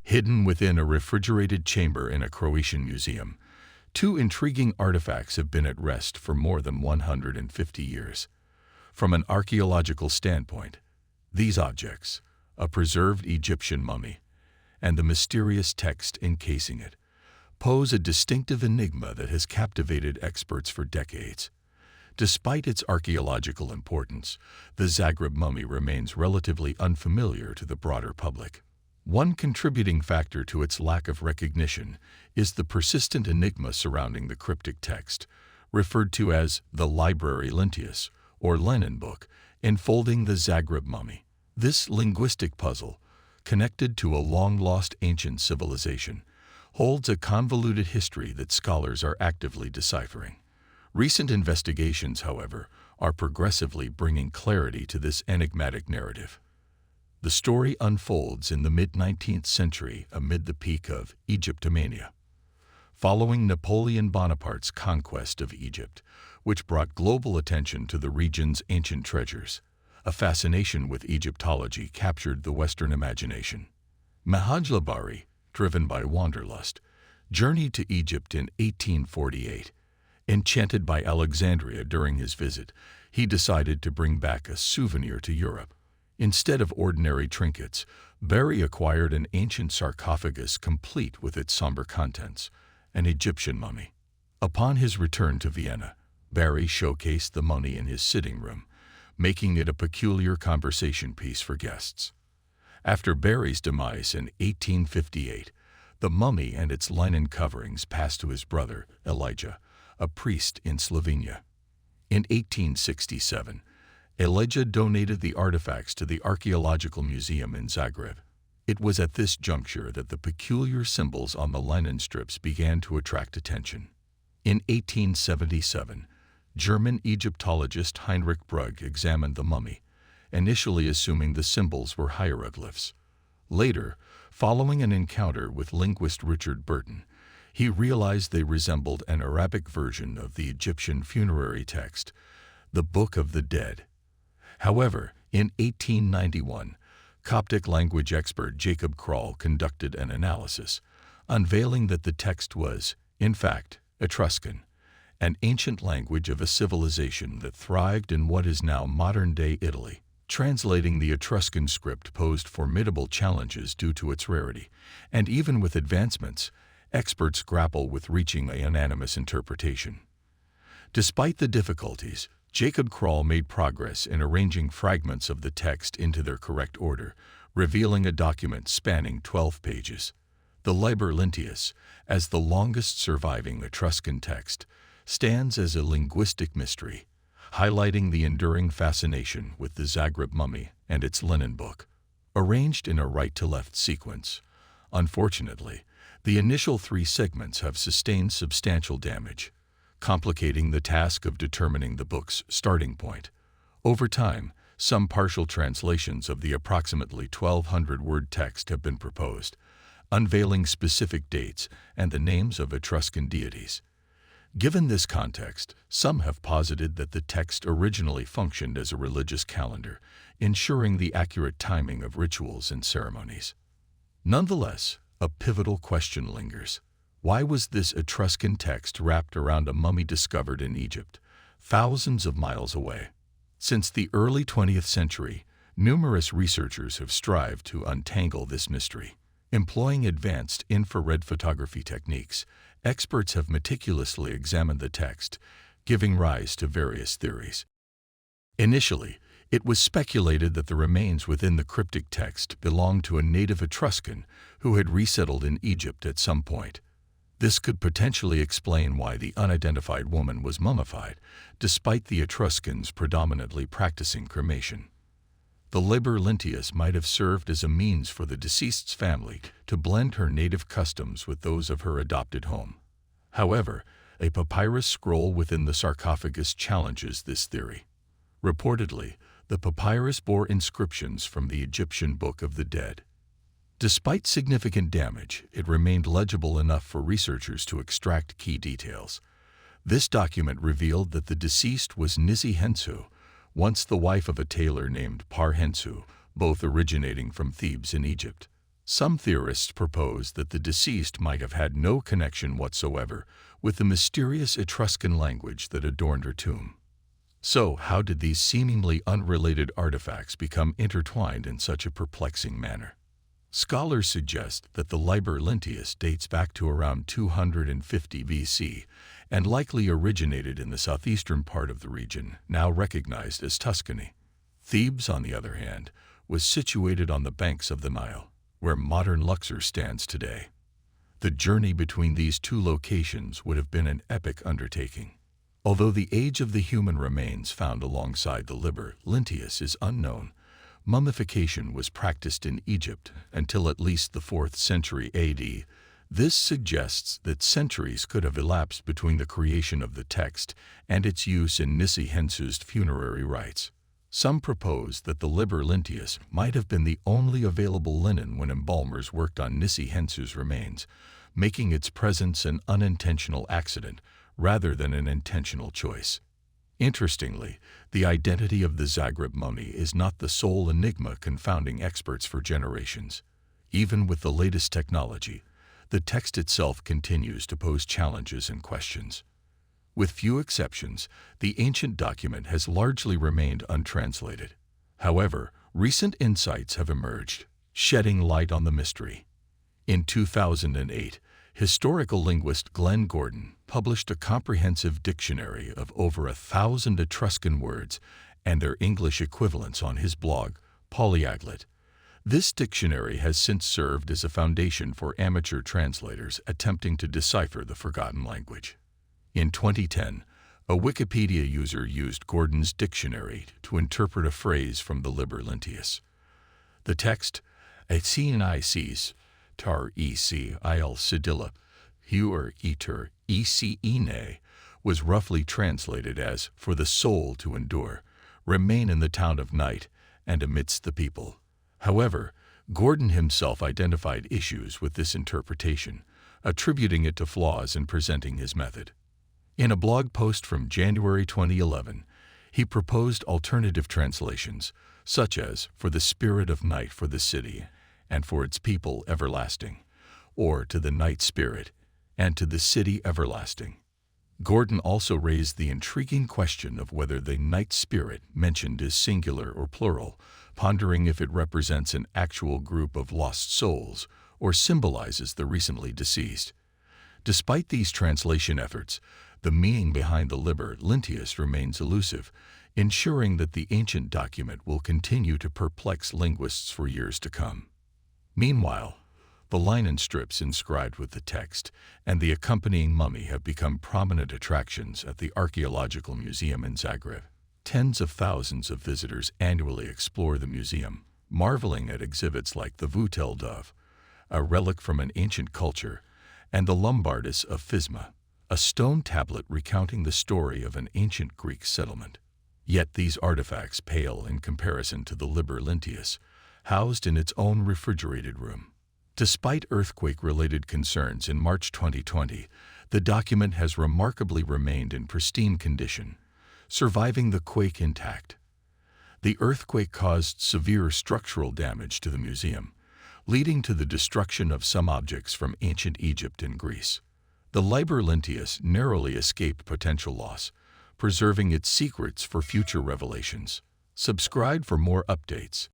Hidden within a refrigerated chamber in a Croatian museum, two intriguing artifacts have been at rest for more than 150 years. From an archaeological standpoint, these objects, a preserved Egyptian mummy, and the mysterious text encasing it, pose a distinctive enigma that has captivated experts for decades. Despite its archaeological importance, the Zagreb mummy remains relatively unfamiliar to the broader public. One contributing factor to its lack of recognition is the persistent enigma surrounding the cryptic text, referred to as the Library Lintius, or Lenin book, enfolding the Zagreb mummy. This linguistic puzzle, connected to a long-lost ancient civilization, holds a convoluted history that scholars are actively deciphering. Recent investigations, however, are progressively bringing clarity to this enigmatic narrative. The story unfolds in the mid-19th century amid the peak of Egyptomania. Following Napoleon Bonaparte's conquest of Egypt, which brought global attention to the region's ancient treasures, a fascination with Egyptology captured the Western imagination. Mahaj Labari, driven by wanderlust, journeyed to Egypt in 1848. Enchanted by Alexandria during his visit, he decided to bring back a souvenir to Europe. Instead of ordinary trinkets, Barry acquired an ancient sarcophagus complete with its somber contents, an Egyptian mummy. Upon his return to Vienna, Barry showcased the mummy in his sitting room, making it a peculiar conversation piece for guests. After Barry's demise in 1858, the mummy and its linen coverings passed to his brother, Elijah, a priest in Slovenia. In 1867, Elijah donated the artifacts to the Archaeological Museum in Zagreb. It was at this juncture that the peculiar symbols on the linen strips began to attract attention. In 1877, German Egyptologist Heinrich Brugg examined the mummy, initially assuming the symbols were hieroglyphs. Later, following an encounter with linguist Richard Burton, he realized they resembled an Arabic version of the Egyptian funerary text, the Book of the Dead. However, in 1891, Coptic language expert Jacob Krall conducted an analysis, unveiling that the text was, in fact, Etruscan, an ancient language of a civilization that thrived in what is now modern-day Italy. Translating the Etruscan script posed formidable challenges due to its rarity, and even with advancements, experts grapple with reaching a unanimous interpretation. Despite the difficulties, Jacob Krall made progress in arranging fragments of the text into their correct order, revealing a document spanning 12 pages. The Liber Lintius, as the longest surviving Etruscan text, stands as a linguistic mystery, highlighting the enduring fascination with the Zagreb mummy and its linen book. Arranged in a right-to-left sequence, unfortunately, the initial 3 segments have sustained substantial damage, complicating the task of determining the book's starting point. Over time, some partial translations of the approximately 1,200-word text have been proposed, unveiling specific dates and the names of Etruscan deities. Given this context, some have posited that the text originally functioned as a religious calendar, ensuring the accurate timing of rituals and ceremonies. Nonetheless, a pivotal question lingers. Why was this Etruscan text wrapped around a mummy discovered in Egypt, thousands of miles away? Since the early 20th century, numerous researchers have strived to untangle this mystery. Employing advanced infrared photography techniques, experts have meticulously examined the text, giving rise to various theories. Initially, it was speculated that the remains within the cryptic text belonged to a native Etruscan who had resettled in Egypt at some point. This could potentially explain why the unidentified woman was mummified, despite the Etruscans predominantly practicing cremation. The Liber Lintius might have served as a means for the deceased's family to blend her native customs with those of her adopted home. However, a papyrus scroll within the sarcophagus challenges this theory. Reportedly, the papyrus bore inscriptions from the Egyptian Book of the Dead. Despite significant damage, it remained legible enough for researchers to extract key details. This document revealed that the deceased was Nisi Hensu, once the wife of a tailor named Par Hensu, both originating from Thebes in Egypt. Some theorists propose that the deceased might have had no connection whatsoever with the mysterious Etruscan language that adorned her tomb. So, how did these seemingly unrelated artifacts become intertwined in such a perplexing manner? Scholars suggest that the Liber Linteus dates back to around 250 BC and likely originated in the southeastern part of the region, now recognized as Tuscany. Thebes, on the other hand, was situated on the banks of the Nile, where modern Luxor stands today. The journey between these two locations would have been an epic undertaking. Although the age of the human remains found alongside the Liber Linteus is unknown, mummification was practiced in Egypt until at least the 4th century AD. This suggests that centuries could have elapsed between the creation of the text and its use in Nisi-Hensu's funerary rites. Some propose that the Liber Linteus might have been the only available linen when embalmers worked on Nisi-Hensu's remains, making its presence an unintentional accident rather than an intentional choice. Interestingly, the identity of the Zagreb mummy is not the sole enigma confounding experts for generations. Even with the latest technology, the text itself continues to pose challenges and questions. With few exceptions, the ancient document has largely remained untranslated. However, recent insights have emerged, shedding light on the mystery. In 2008, historical linguist Glenn Gordon published a comprehensive dictionary of over 1,000 Etruscan words and their English equivalents on his blog, Polyaglet. This dictionary has since served as a foundation for amateur translators attempting to decipher the forgotten language. In 2010, a Wikipedia user used Gordon's dictionary to interpret a phrase from the Liber Linteus. The text, "Etcenices tar il sidilla, huer eter ecene," was roughly translated as, "For the soul to endure, remain in the town of night and amidst the people." However, Gordon himself identified issues with this interpretation, attributing it to flaws in presenting his method. In a blog post from January 2011, he proposed alternative translations, such as "For the spirit of night for the city, and for its people everlasting," or "To the night spirit, and to the city everlasting." Gordon also raised the intriguing question of whether the night spirit mentioned is singular or plural, pondering if it represents an actual group of lost souls or symbolizes the recently deceased. Despite these translation efforts, the meaning behind the Liber Linteus remains elusive, ensuring that the ancient document will continue to perplex linguists for years to come. Meanwhile, the linen strips inscribed with the text and the accompanying mummy have become prominent attractions at the Archaeological Museum in Zagreb. Tens of thousands of visitors annually explore the museum, marveling at exhibits like the Vutel dove, a relic from an ancient culture, and the Lombardus of Phisma, a stone tablet recounting the story of an ancient Greek settlement. Yet these artifacts pale in comparison to the Liber Linteus, housed in its own refrigerated room. Despite earthquake-related concerns in March 2020, the document has remarkably remained in pristine condition, surviving the quake intact. The earthquake caused severe structural damage to the museum, leading to the destruction of some objects from ancient Egypt and Greece. The Liber Linteus narrowly escaped potential loss, preserving its secrets for future revelations. Subscribe for more updates.